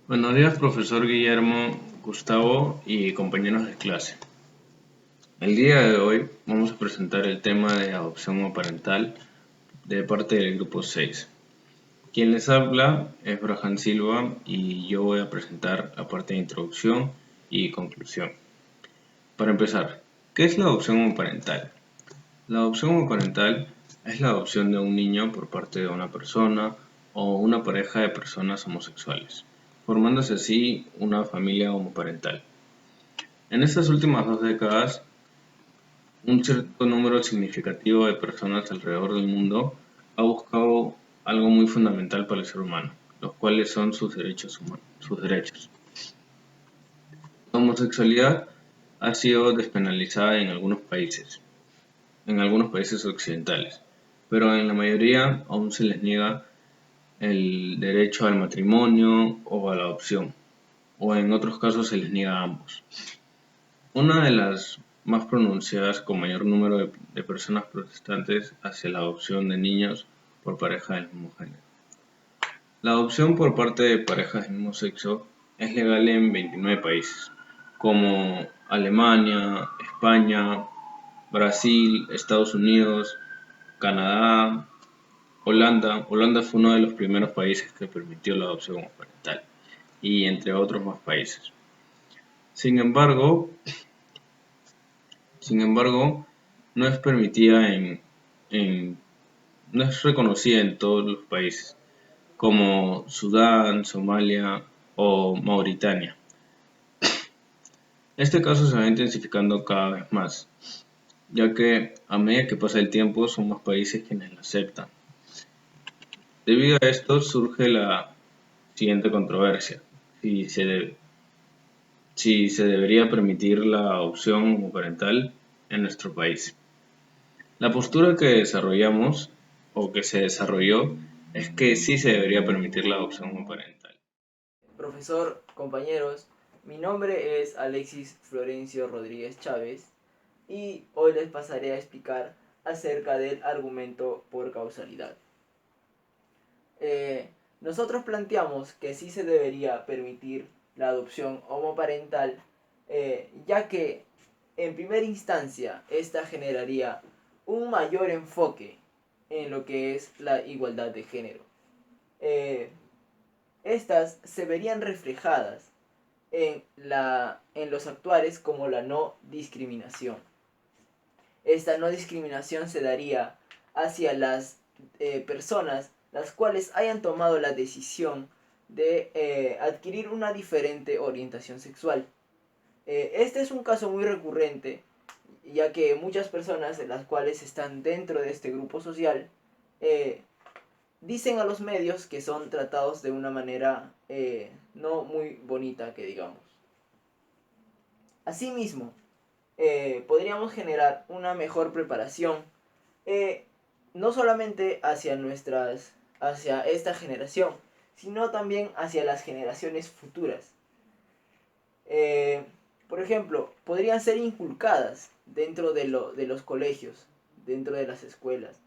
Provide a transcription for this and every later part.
Buenos días, profesor Guillermo, Gustavo y compañeros de clase. El día de hoy vamos a presentar el tema de adopción homoparental de parte del grupo 6. Quien les habla es Braham Silva y yo voy a presentar la parte de introducción y conclusión. Para empezar, ¿qué es la adopción homoparental? La adopción homoparental es la adopción de un niño por parte de una persona o una pareja de personas homosexuales, formándose así una familia homoparental. En estas últimas 2 décadas, un cierto número significativo de personas alrededor del mundo ha buscado algo muy fundamental para el ser humano, los cuales son sus derechos humanos, sus derechos. La homosexualidad ha sido despenalizada en algunos países occidentales, pero en la mayoría aún se les niega el derecho al matrimonio o a la adopción, o en otros casos se les niega a ambos. Una de las más pronunciadas con mayor número de personas protestantes hacia la adopción de niños por parejas del mismo género. La adopción por parte de parejas del mismo sexo es legal en 29 países, como Alemania, España, Brasil, Estados Unidos, Canadá, Holanda. Holanda fue uno de los primeros países que permitió la adopción homoparental, y entre otros más países. Sin embargo, no es permitida en- no es reconocida en todos los países, como Sudán, Somalia o Mauritania. Este caso se va intensificando cada vez más, ya que a medida que pasa el tiempo son más países quienes la aceptan. Debido a esto surge la siguiente controversia: si se debería permitir la adopción homoparental en nuestro país. La postura que desarrollamos o que se desarrolló es que sí se debería permitir la adopción homoparental. Profesor, compañeros, mi nombre es Alexis Florencio Rodríguez Chávez y hoy les pasaré a explicar acerca del argumento por causalidad. Eh, Nosotros planteamos que sí se debería permitir la adopción homoparental, ya que en primera instancia esta generaría un mayor enfoque en lo que es la igualdad de género. Eh, Estas se verían reflejadas en los actuales como la no discriminación. Esta no discriminación se daría hacia las personas las cuales hayan tomado la decisión de adquirir una diferente orientación sexual. Este es un caso muy recurrente, ya que muchas personas de las cuales están dentro de este grupo social eh, dicen a los medios que son tratados de una manera no muy bonita, que digamos. Asimismo, podríamos generar una mejor preparación, eh, no solamente hacia esta generación, sino también hacia las generaciones futuras. Eh, por ejemplo, podrían ser inculcadas dentro de los colegios, dentro de las escuelas,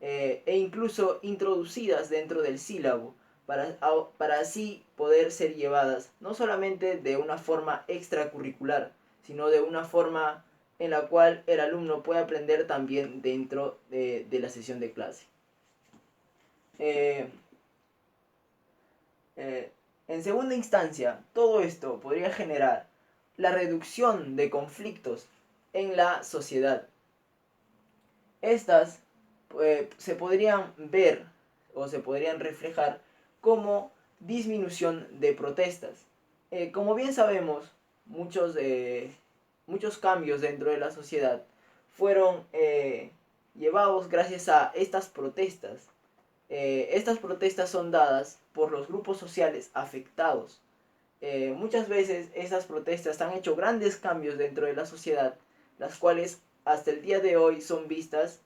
e incluso introducidas dentro del sílabo para así poder ser llevadas no solamente de una forma extracurricular, sino de una forma en la cual el alumno puede aprender también dentro de la sesión de clase. Eh, eh, en segunda instancia, todo esto podría generar la reducción de conflictos en la sociedad. Estas se podrían ver o se podrían reflejar como disminución de protestas. Como bien sabemos, muchos cambios dentro de la sociedad fueron llevados gracias a estas protestas. Estas protestas son dadas por los grupos sociales afectados. Muchas veces esas protestas han hecho grandes cambios dentro de la sociedad, las cuales hasta el día de hoy son vistas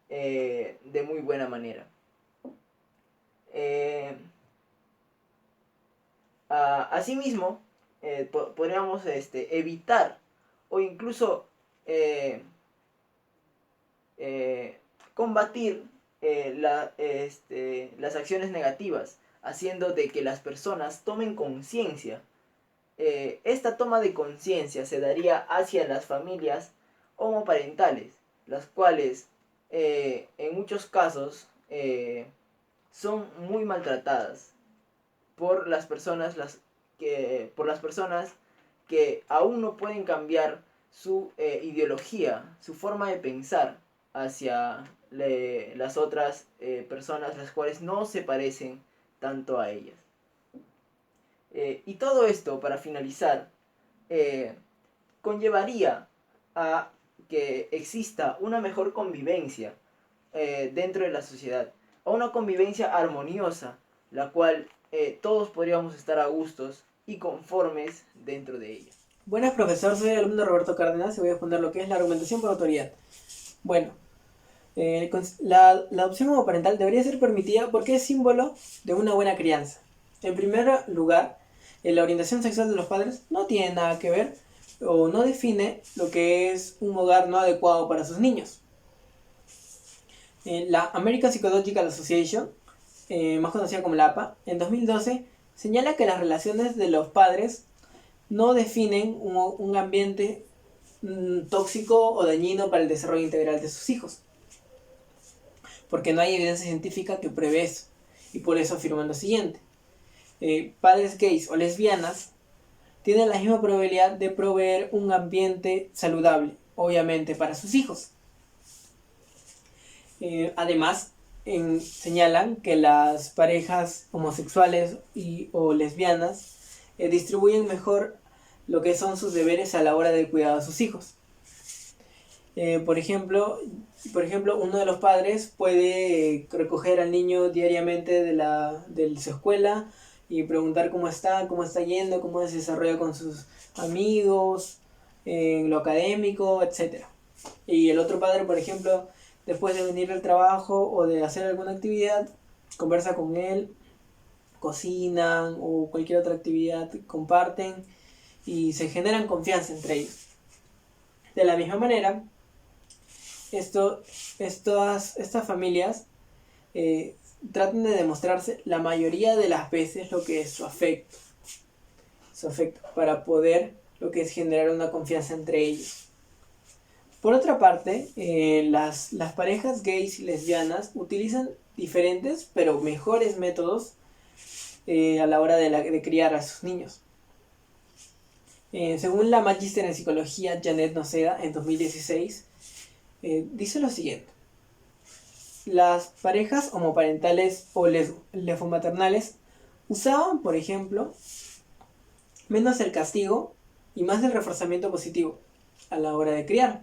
de muy buena manera. Eh, Asimismo, podríamos evitar o incluso eh, combatir las acciones negativas haciendo de que las personas tomen conciencia. Esta toma de conciencia se daría hacia las familias homoparentales, las cuales en muchos casos son muy maltratadas por las personas que aún no pueden cambiar su ideología, su forma de pensar hacia las otras personas las cuales no se parecen tanto a ellas. Y todo esto, para finalizar, conllevaría a que exista una mejor convivencia dentro de la sociedad, a una convivencia armoniosa, la cual todos podríamos estar a gustos y conformes dentro de ella. Buenas, profesor, soy el alumno Roberto Cárdenas y voy a exponer lo que es la argumentación por autoridad. Bueno, la adopción homoparental debería ser permitida porque es símbolo de una buena crianza. En primer lugar, la orientación sexual de los padres no tiene nada que ver o no define lo que es un hogar no adecuado para sus niños. La American Psychological Association, más conocida como la APA, en 2012 señala que las relaciones de los padres no definen un ambiente tóxico o dañino para el desarrollo integral de sus hijos, porque no hay evidencia científica que pruebe eso, y por eso afirman lo siguiente: padres gays o lesbianas tienen la misma probabilidad de proveer un ambiente saludable, obviamente, para sus hijos. Además, señalan que las parejas homosexuales o lesbianas distribuyen mejor lo que son sus deberes a la hora de cuidar a sus hijos. Por ejemplo, uno de los padres puede recoger al niño diariamente de su escuela y preguntar cómo está yendo, cómo se desarrolla con sus amigos, en lo académico, etc. Y el otro padre, por ejemplo, después de venir del trabajo o de hacer alguna actividad, conversa con él, cocinan o cualquier otra actividad, comparten y se generan confianza entre ellos. De la misma manera, estas familias tratan de demostrarse la mayoría de las veces lo que es su afecto, para poder lo que es generar una confianza entre ellos. Por otra parte, las parejas gays y lesbianas utilizan diferentes pero mejores métodos a la hora de criar a sus niños. Según la magíster en psicología Janet Noceda en 2016, dice lo siguiente: las parejas homoparentales o lefomaternales usaban, por ejemplo, menos el castigo y más el reforzamiento positivo a la hora de criar.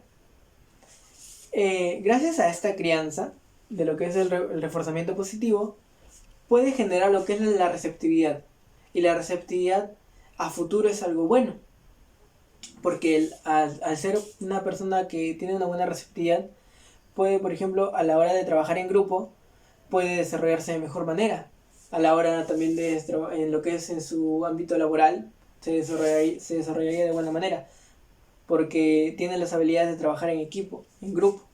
Gracias a esta crianza, de lo que es el reforzamiento positivo, puede generar lo que es la receptividad. Y la receptividad a futuro es algo bueno, porque al ser una persona que tiene una buena receptividad, puede, por ejemplo, a la hora de trabajar en grupo, puede desarrollarse de mejor manera. A la hora también en lo que es en su ámbito laboral, se desarrollaría de buena manera, porque tiene las habilidades de trabajar en equipo, en grupo,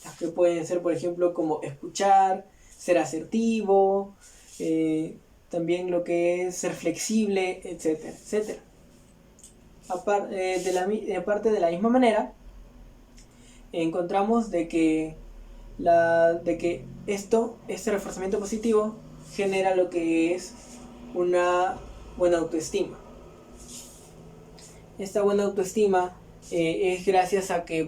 las que pueden ser, por ejemplo, como escuchar, ser asertivo, también lo que es ser flexible, etcétera, etcétera. Aparte de la misma manera, encontramos de que este reforzamiento positivo genera lo que es una buena autoestima. Esta buena autoestima es gracias a que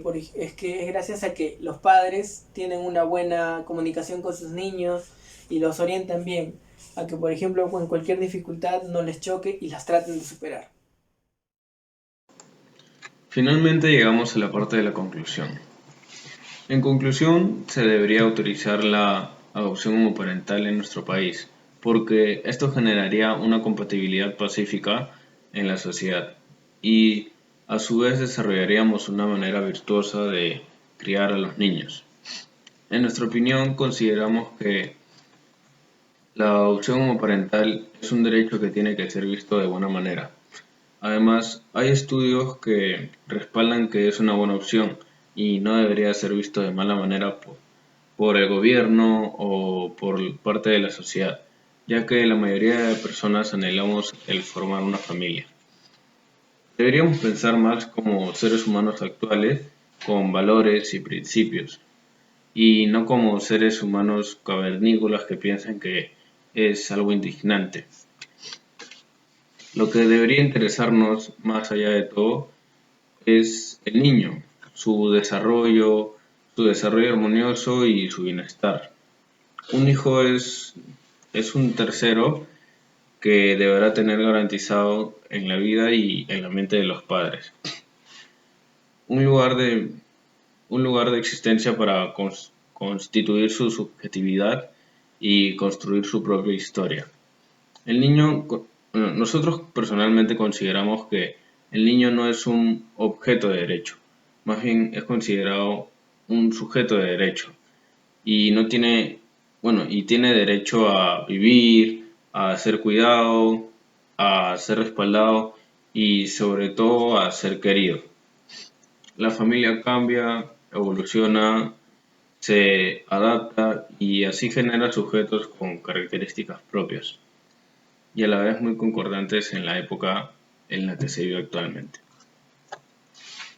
los padres tienen una buena comunicación con sus niños y los orientan bien a que, por ejemplo, con cualquier dificultad no les choque y las traten de superar. Finalmente llegamos a la parte de la conclusión. En conclusión, se debería autorizar la adopción homoparental en nuestro país, porque esto generaría una compatibilidad pacífica en la sociedad y a su vez desarrollaríamos una manera virtuosa de criar a los niños. En nuestra opinión, consideramos que la adopción homoparental es un derecho que tiene que ser visto de buena manera. Además, hay estudios que respaldan que es una buena opción y no debería ser visto de mala manera por el gobierno o por parte de la sociedad, ya que la mayoría de personas anhelamos el formar una familia. Deberíamos pensar más como seres humanos actuales, con valores y principios, y no como seres humanos cavernícolas que piensan que es algo indignante. Lo que debería interesarnos más allá de todo es el niño, su desarrollo armonioso y su bienestar. Un hijo es un tercero que deberá tener garantizado en la vida y en la mente de los padres un lugar de, un lugar de existencia para constituir su subjetividad y construir su propia historia. El niño, bueno, nosotros personalmente consideramos que el niño no es un objeto de derecho, más bien es considerado un sujeto de derecho y no tiene, bueno, y tiene derecho a vivir, a ser cuidado, a ser respaldado y sobre todo a ser querido. La familia cambia, evoluciona, se adapta y así genera sujetos con características propias y a la vez muy concordantes en la época en la que se vive actualmente.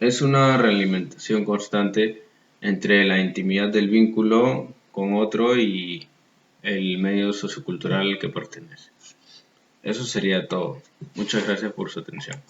Es una realimentación constante entre la intimidad del vínculo con otro y el medio sociocultural al que pertenece. Eso sería todo. Muchas gracias por su atención.